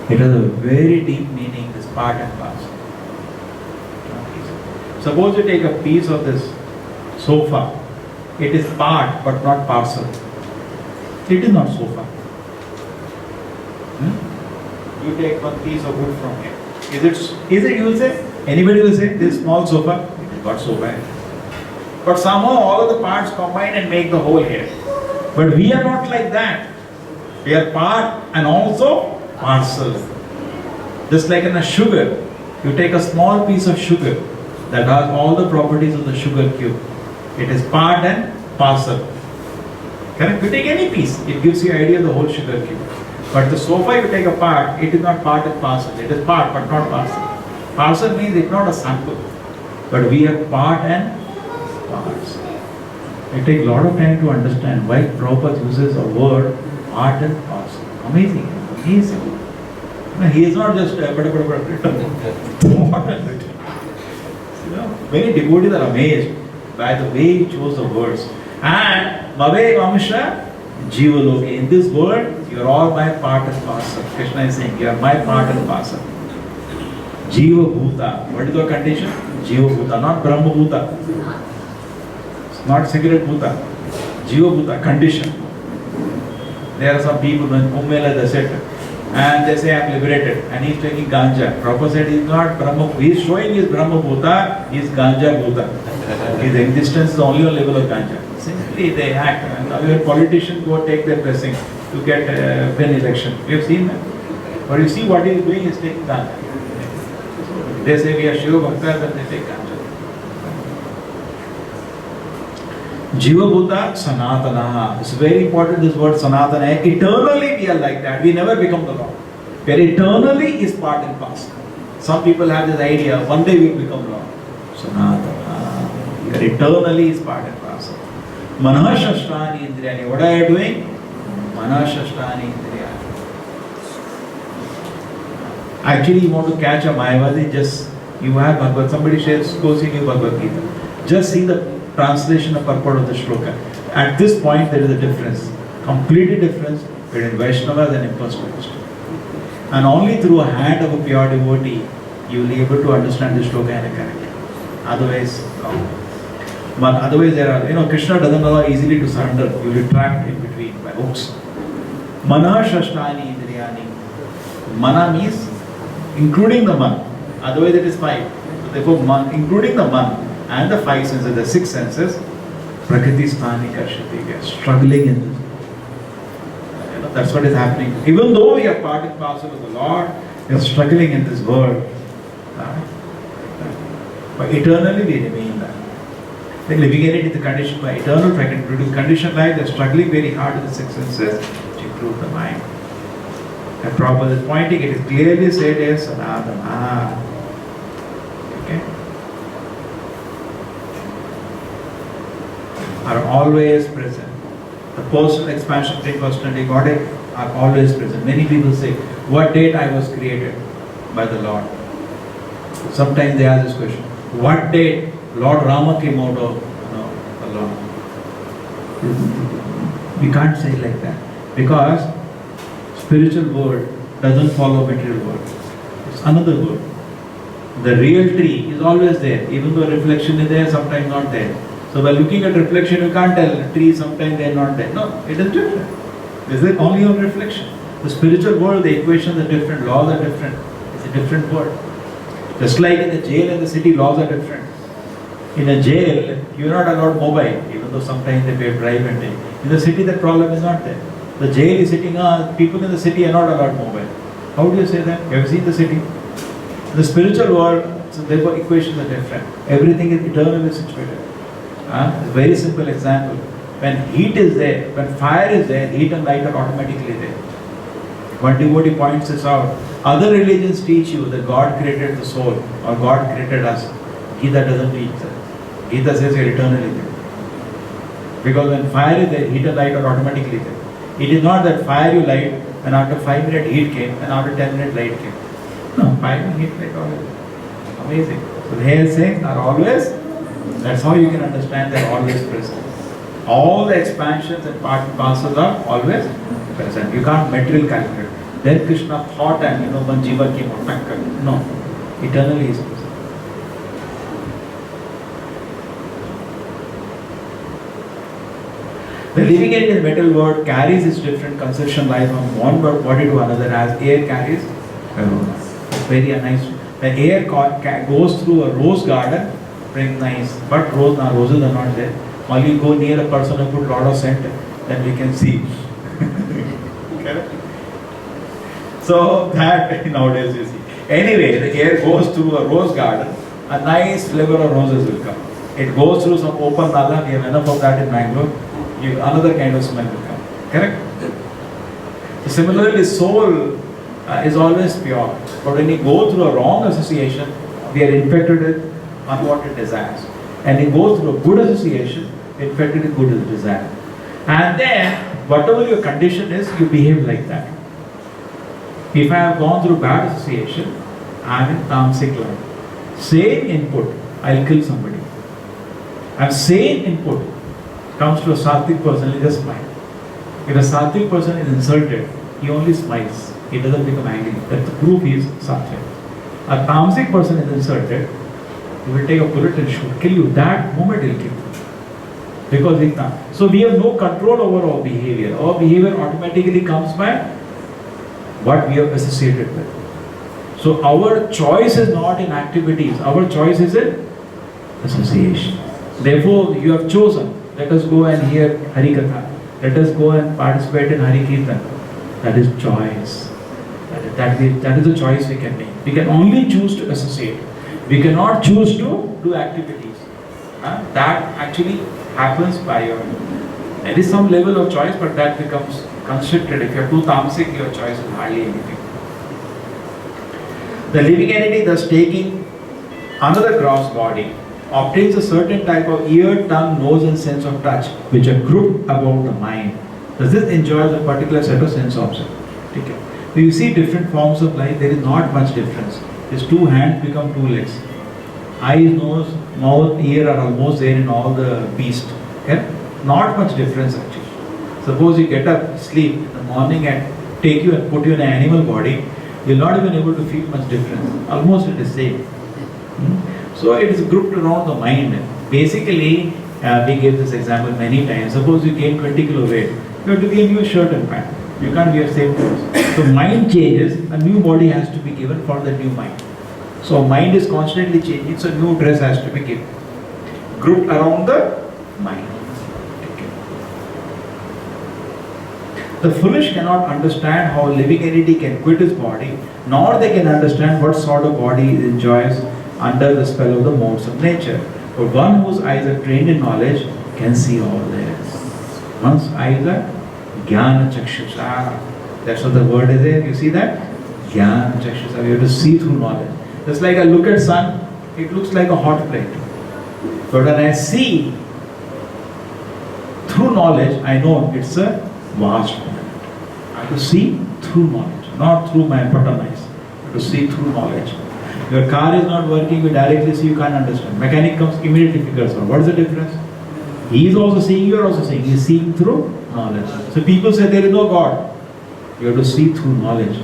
It has a very deep meaning, this part and parcel. Suppose you take a piece of this sofa. It is part but not parcel. It is not sofa. You take one piece of wood from here. Is it you will say? Anybody will say this small sofa? It is not so bad. But somehow all of the parts combine and make the whole here. But we are not like that. We are part and also parcel. Just like in a sugar, you take a small piece of sugar that has all the properties of the sugar cube. It is part and parcel. Correct? You take any piece, it gives you idea of the whole sugar cube. But the sofa you take a part, it is not part and parcel. It is part but not parcel. Parcel means it is not a sample. But we have part and parts. It takes a lot of time to understand why Prabhupada uses a word part and parcel. Amazing. Amazing. No, he is not just many devotees are amazed by the way he chose the words. And Mave Vamsha Jivaloke. In this world, you are all my part and parcel. Krishna is saying, you are my part and parcel. Jiva Bhuta. What is the condition? Jiva Bhuta, not Brahma Bhuta. It's not cigarette Bhuta. Jiva Bhuta, condition. There are some people in Kumbh they said, and they say I am liberated, and he is taking ganja. Prabhupada said he is not Brahma, he is showing his Brahma Bhuta, he is ganja Bhuta. His existence is only on level of ganja. Simply they act, and other politicians go take their blessing to get win election. We have seen that. But you see what he is doing, he is taking ganja. They say we are Shiva Bhaktas and they take ganja. Jiva Bhuta Sanatana. It's very important, this word Sanatana. Eternally we are like that. We never become the Lord. We are eternally is part and parcel. Some people have this idea, one day we will become Lord. Sanatana. We are eternally is part and parcel. Manah Shashtani Indriyani. What are you doing? Manah Shashtani Indriyani. Actually, you want to catch a Mayavadi, just you have Bhagavad, somebody shares, goes in your Bhagavad Gita. Just see the translation of purport of the shloka. At this point, there is a difference, completely difference between Vaishnavas and impersonal Vaishnavas. And only through a hand of a pure devotee, you will be able to understand the shloka in a correct way. Otherwise, no. But otherwise, there are, Krishna doesn't allow easily to surrender. You will be trapped in between by hooks. Manah Shashtani Indriyani. Mana means including the man. Otherwise, it is five. So therefore, including the man and the five senses, the six senses, Prakriti Sthani Karshati, we are struggling in this. That's what is happening. Even though we are part and parcel of the Lord, we are struggling in this world. But eternally we remain that. They're living in the condition by eternal condition life, they're struggling very hard with the six senses to improve the mind. And Prabhupada is pointing, it is clearly said as Sanatana. Okay? Are always present. The personal expansion, personality, Godhead are always present. Many people say, what date I was created by the Lord? Sometimes they ask this question, what date Lord Rama came out of the Lord? We can't say like that. Because spiritual world doesn't follow material world. It's another world. The real tree is always there, even though reflection is there, sometimes not there. So by looking at reflection, you can't tell the tree sometimes they are not there. No, it is different. Is it only on reflection? The spiritual world, the equations are different, laws are different. It's a different world. Just like in the jail and the city, laws are different. In a jail, you are not allowed mobile, even though sometimes they pay bribe and take. In the city, that problem is not there. The jail is sitting, people in the city are not allowed mobile. How do you say that? You have seen the city? The spiritual world, so therefore equations are different. Everything is eternally situated. It's a very simple example. When heat is there, when fire is there, heat and light are automatically there. One devotee points this out. Other religions teach you that God created the soul or God created us. Gita doesn't teach that. Gita says you're eternally there. Because when fire is there, heat and light are automatically there. It is not that fire you light and after 5 minutes heat came and after 10 minutes light came. No, 5 minutes heat light always. Amazing. So they are saying are always, that's how you can understand they are always present. All the expansions and parcels are always present. You can't material calculate. Then Krishna thought and one jiva came out. No, eternally is present. The living in the metal world carries its different conception life from one body to another as air carries aroma. It's very nice. The air goes through a rose garden, very nice, but roses are not there. Only you go near a person who put a lot of scent, then we can see. So that nowadays you see. Anyway, the air goes through a rose garden, a nice flavor of roses will come. It goes through some open nala, we have enough of that in Bangalore. Another kind of smell will come. Correct? So similarly, soul is always pure. But when we go through a wrong association, we are infected with unwanted desires. And we go through a good association, infected with good desire. And then, whatever your condition is, you behave like that. If I have gone through bad association, I am in tamasic life. Same input, I will kill somebody. And same input comes to a sattvic person, he just smiles. If a sattvic person is insulted, he only smiles. He doesn't become angry. That's the proof he is sattvic. A tamasic person is insulted, he will take a bullet and shoot, kill you. That moment he will kill you. Because he can't. So we have no control over our behavior. Our behavior automatically comes by what we are associated with. So our choice is not in activities. Our choice is in association. Therefore, you have chosen. Let us go and hear Hari Katha. Let us go and participate in Hari Kirtan. That is choice. That is the choice we can make. We can only choose to associate. We cannot choose to do activities. That actually happens by your. There is some level of choice, but that becomes constricted. If you are too tamasic, your choice is hardly anything. The living entity, thus taking another gross body, obtains a certain type of ear, tongue, nose, and sense of touch, which are grouped about the mind. Does this enjoys a particular set of sense objects? Okay. So you see different forms of life, there is not much difference. These two hands become two legs. Eyes, nose, mouth, ear are almost there in all the beasts. Okay? Not much difference actually. Suppose you get up, sleep in the morning and take you and put you in an animal body, you're not even able to feel much difference. Almost it is same. So it is grouped around the mind. Basically, we gave this example many times. Suppose you gain 20 kilo weight, you have to gain new shirt and pant. You can't wear same clothes. So mind changes, a new body has to be given for the new mind. So mind is constantly changing, so new dress has to be given. Grouped around the mind. The foolish cannot understand how a living entity can quit his body, nor they can understand what sort of body it enjoys under the spell of the modes of nature. But one whose eyes are trained in knowledge can see all this. One's eyes are jnana-chakshusha. That's what the word is there. You see that? Jnana-chakshusha. We have to see through knowledge. Just like I look at sun, it looks like a hot plate. But when I see through knowledge, I know it's a vast planet. I have to see through knowledge, not through my padam eyes. I have to see through knowledge. Your car is not working, you directly see, you can't understand. Mechanic comes, immediately figures out. What is the difference? He is also seeing, you are also seeing. He is seeing through knowledge. So people say there is no God. You have to see through knowledge,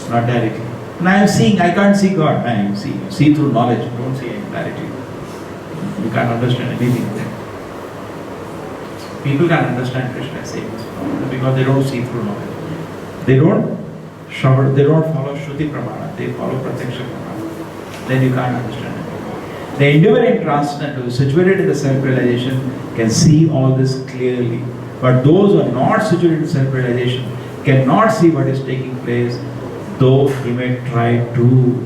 not directly. And I am seeing, I can't see God. I am seeing. See through knowledge, don't see it directly. You can't understand anything. People can't understand Krishna saying this because they don't see through knowledge. They don't follow Shruti Pramana, they follow Pratyaksha Pramana. Then you can't understand it. The endeavor in transcendental, situated in the self-realization, can see all this clearly. But those who are not situated in self-realization cannot see what is taking place, though he may try to.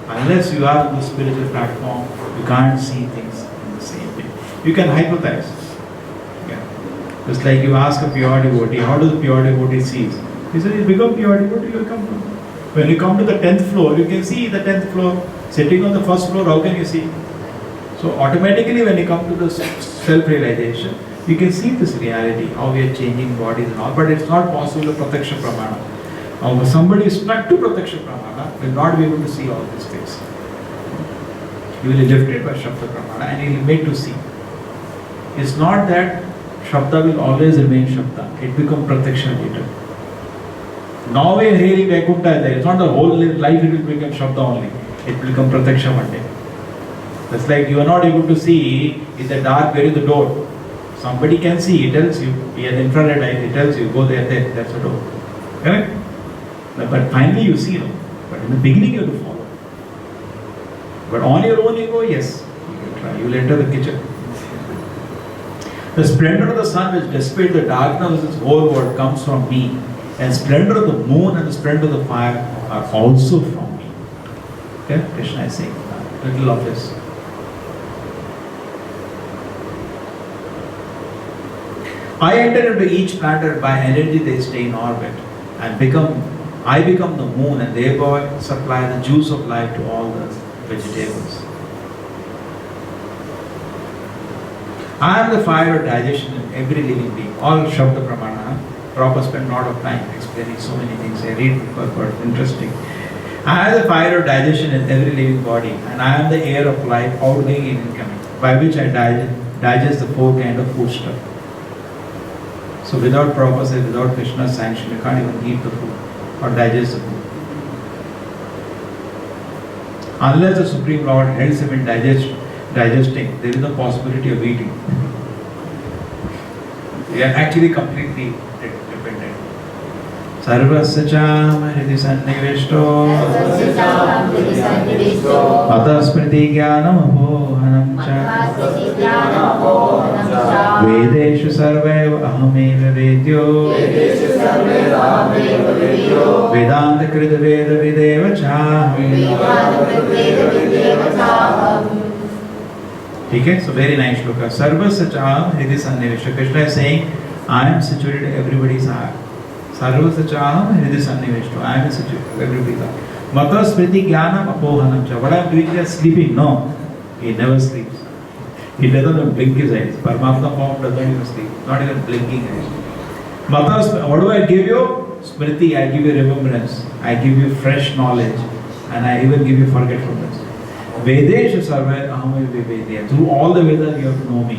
Unless you are on the spiritual platform, you can't see things in the same way. You can hypothesize. Just like you ask a pure devotee, how does a pure devotee see? He says, you become pure devotee, you will come to. When you come to the 10th floor, you can see the 10th floor. Sitting on the first floor, how can you see? So automatically when you come to the self-realization, you can see this reality, how we are changing bodies and all. But it's not possible to Pratyaksha Pramana. Now somebody is stuck to Pratyaksha Pramana will not be able to see all these things. He will be lifted by Shabda Pramana and he will be made to see. It's not that Shabda will always remain Shabda. It becomes Pratyaksha later. Now we are hearing Vaikuntha there. It's not the whole life it will become Shabda only. It will become Pratyaksha one day. That's like you are not able to see in the dark where is the door. Somebody can see, he tells you. He has infrared eye, he tells you, go there, that's the door. Correct? But finally you see no. But in the beginning you have to follow. But on your own you go, yes. You can try. You will enter the kitchen. The splendor of the sun which dissipates the darkness of this whole world comes from me. And splendor of the moon and the splendor of the fire are also from me. Okay? Krishna is saying little of this. I enter into each planet by energy they stay in orbit and I become the moon and thereby supply the juice of life to all the vegetables. I am the fire of digestion in every living being. All Shabda Pramana. Prabhupada spent a lot of time explaining so many things. I read but interesting. I am the fire of digestion in every living body and I am the air of life outgoing and incoming by which I digest the four kind of food stuff. So without Prabhupada, without Krishna's sanction, you can't even eat the food or digest the food. Unless the Supreme Lord helps him in digesting, there is no possibility of eating. We are actually completely dependent. Sarvasya cham hridi sannivishto atasmriti jnana-mohā Vedeshu sarveva ahameva vedyo Vedanta krita veda videva chaham Okay, so very nice shloka. Sarva sacha hridi sannivishta. Krishna is saying, I am situated in everybody's heart. Sarva sacha hridi sannivishta. I am situated in everybody's heart. Mata smriti jnanam apohanam cha. What I am doing here, sleeping? No. He never sleeps. He doesn't even blink his eyes. Paramatma form doesn't even sleep. Not even blinking eyes. Mata, what do I give you? Smriti, I give you remembrance. I give you fresh knowledge. And I even give you forgetfulness. Vedesha sarva aham vivedya. Through all the Vedas you have to know me.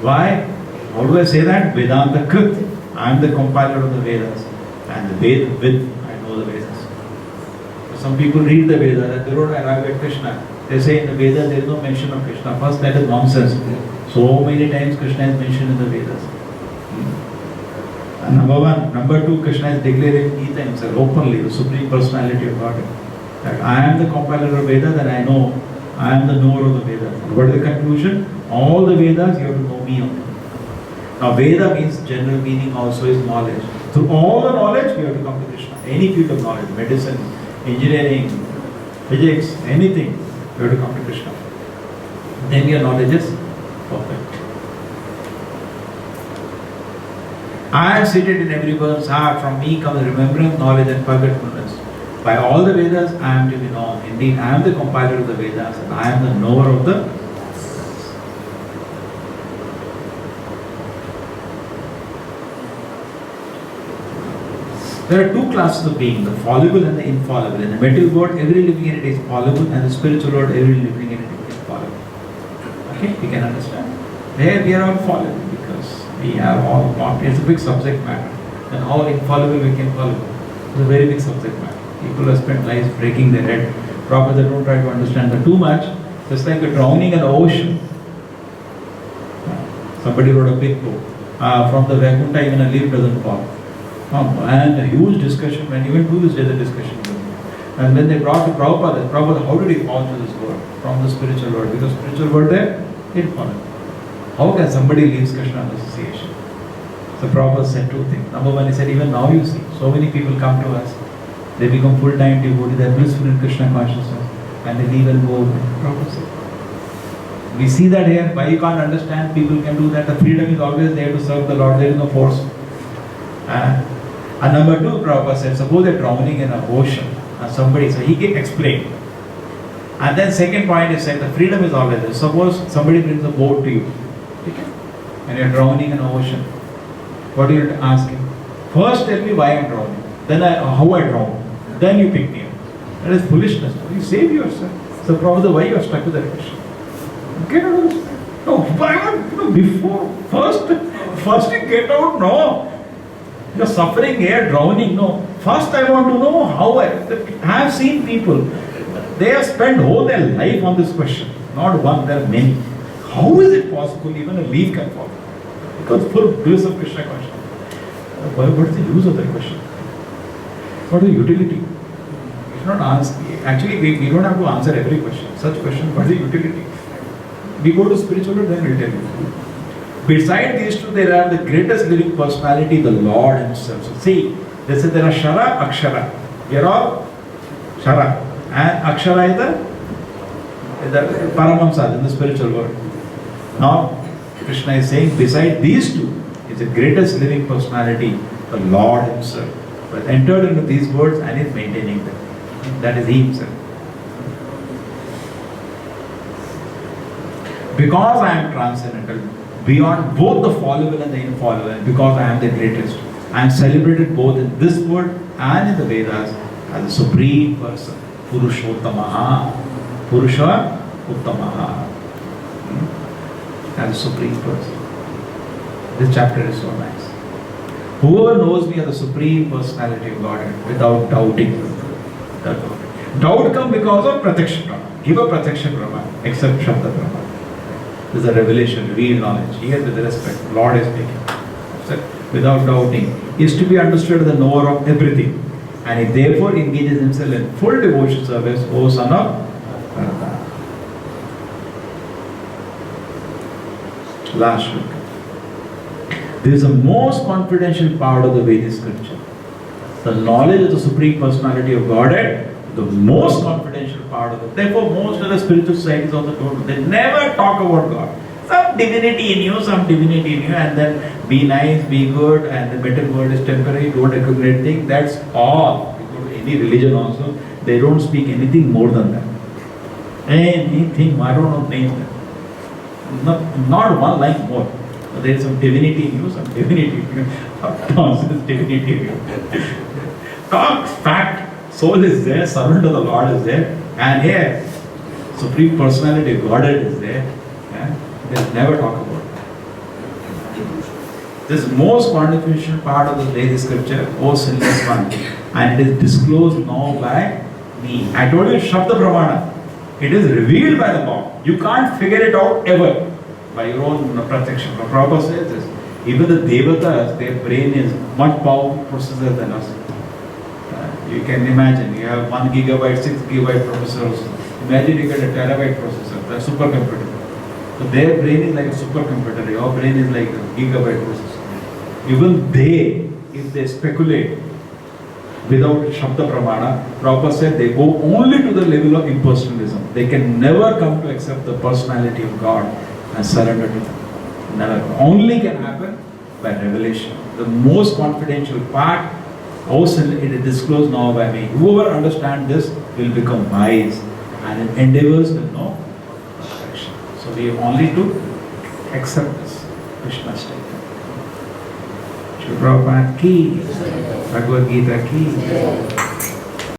Why? How do I say that? Vedanta Krit. I am the compiler of the Vedas. And the Ved with, I know the Vedas. Some people read the Vedas and they don't arrive at Krishna. They say in the Vedas there is no mention of Krishna. First, that is nonsense. So many times Krishna is mentioned in the Vedas. And number one. Number two, Krishna is declaring Gita himself openly, the Supreme Personality of Godhead. That I am the compiler of Vedas and I know. I am the knower of the Vedas. What is the conclusion? All the Vedas, you have to know me only. Now, Veda means general meaning also is knowledge. Through all the knowledge, you have to come to Krishna. Any field of knowledge, medicine, engineering, physics, anything, you have to come to Krishna. Then your knowledge is perfect. I am seated in every person's heart. From me comes remembrance, knowledge and forgetfulness. By all the Vedas, I am to be known. Indeed, I am the compiler of the Vedas and I am the knower of the. There are two classes of being, the fallible and the infallible. In the material world, every living entity is fallible, and the spiritual world, every living entity is fallible. Okay, we can understand. There we are all fallible because we have all got. It's a big subject matter. And how infallible we can fallible. It's a very big subject matter. People have spent lives breaking their head. Probably they don't try to understand that too much. Just like a drowning in the ocean. Somebody wrote a big book. From the Vaikuntha, even a leaf doesn't fall. And a huge discussion, and even to this day the discussion goes. And when they brought to Prabhupada, how did he fall to this world? From the spiritual world. Because spiritual world there, he didn't fall. How can somebody leave Krishna association? So Prabhupada said two things. Number one, he said, even now you see, so many people come to us. They become full-time devotees, they are blissful in Krishna consciousness, and they leave and go away. Prabhupada said. We see that here. Why you can't understand? People can do that. The freedom is always there to serve the Lord. There is no force. And number two, Prabhupada said, suppose they are drowning in an ocean, and somebody, so he can explain. And then second point is said, the freedom is always there. Suppose somebody brings a boat to you, okay? And you are drowning in an ocean. What do you ask him? First tell me why I am drowning. Then how I drown. Then you pick me up. That is foolishness. You save yourself. So Prabhupada, why you are stuck with that question? Get out of this. No, why not? Before. First you get out. No. You're suffering here, drowning. No. First I want to know how I have seen people. They have spent whole their life on this question. Not one, there are many. How is it possible even a leaf can fall? Because full bliss of Krishna consciousness. What is the use of that question? What is the utility? You should not ask. Actually, we don't have to answer every question. Such question, what is the utility? We go to spiritual, then we'll tell you. Beside these two, there are the greatest living personality, the Lord Himself. So see, they say there are Shara, Akshara. We are all Shara. And Akshara is the Paramamsa in the spiritual world. Now, Krishna is saying, beside these two, is the greatest living personality, the Lord Himself. But entered into these words and is maintaining them. That is He Himself. Because I am transcendental, beyond both the fallible and the infallible, and because I am the greatest, I am celebrated both in this world and in the Vedas as a supreme person. Purushottamaha. Purusha Uttamaha. As a supreme person. This chapter is so nice. Whoever knows me as the supreme personality of Godhead without doubting. Doubt comes because of Prataksha Brahma. Give a Prataksha Brahma, except Shabda Brahma. This is a revelation, real knowledge. Here with respect, Lord is speaking. Without doubting. He is to be understood as the knower of everything. And he therefore engages himself in full devotion service, O son of Bharata. Last look. This is the most confidential part of the Vedic scripture. The knowledge of the Supreme Personality of Godhead the most confidential part of it. Therefore, most of the spiritual societies also don't. They never talk about God. Some divinity in you, and then be nice, be good, and the better world is temporary, don't accumulate things. That's all. You go to any religion also, they don't speak anything more than that. Anything, I don't know, name that. Not one line more. There is some divinity in you, divinity in you. Divinity in you. Talk fact. Soul is there, servant of the Lord is there, and here, Supreme Personality, Godhead is there. They never talk about that. This most confidential part of the Vedic scripture, O sinless one, and it is disclosed now by me. I told you, Shabda Pramana. It is revealed by the law. You can't figure it out ever by your own protection. Prabhupada says this. Even the Devatas, their brain is much powerful processor than us. You can imagine, you have 1 gigabyte, 6 gigabyte processors. Imagine you get a terabyte processor, that's supercomputer. So their brain is like a supercomputer, your brain is like a gigabyte processor. Even they, if they speculate without Shabda Pramana, Prabhupada said they go only to the level of impersonalism. They can never come to accept the personality of God and surrender to Him. Never. Only can happen by revelation. The most confidential part, it is disclosed now by me. Whoever understands this will become wise and endeavors will know perfection. So we have only to accept this. Krishna's statement. Shri Prabhupada ki, Bhagavad Gita ki.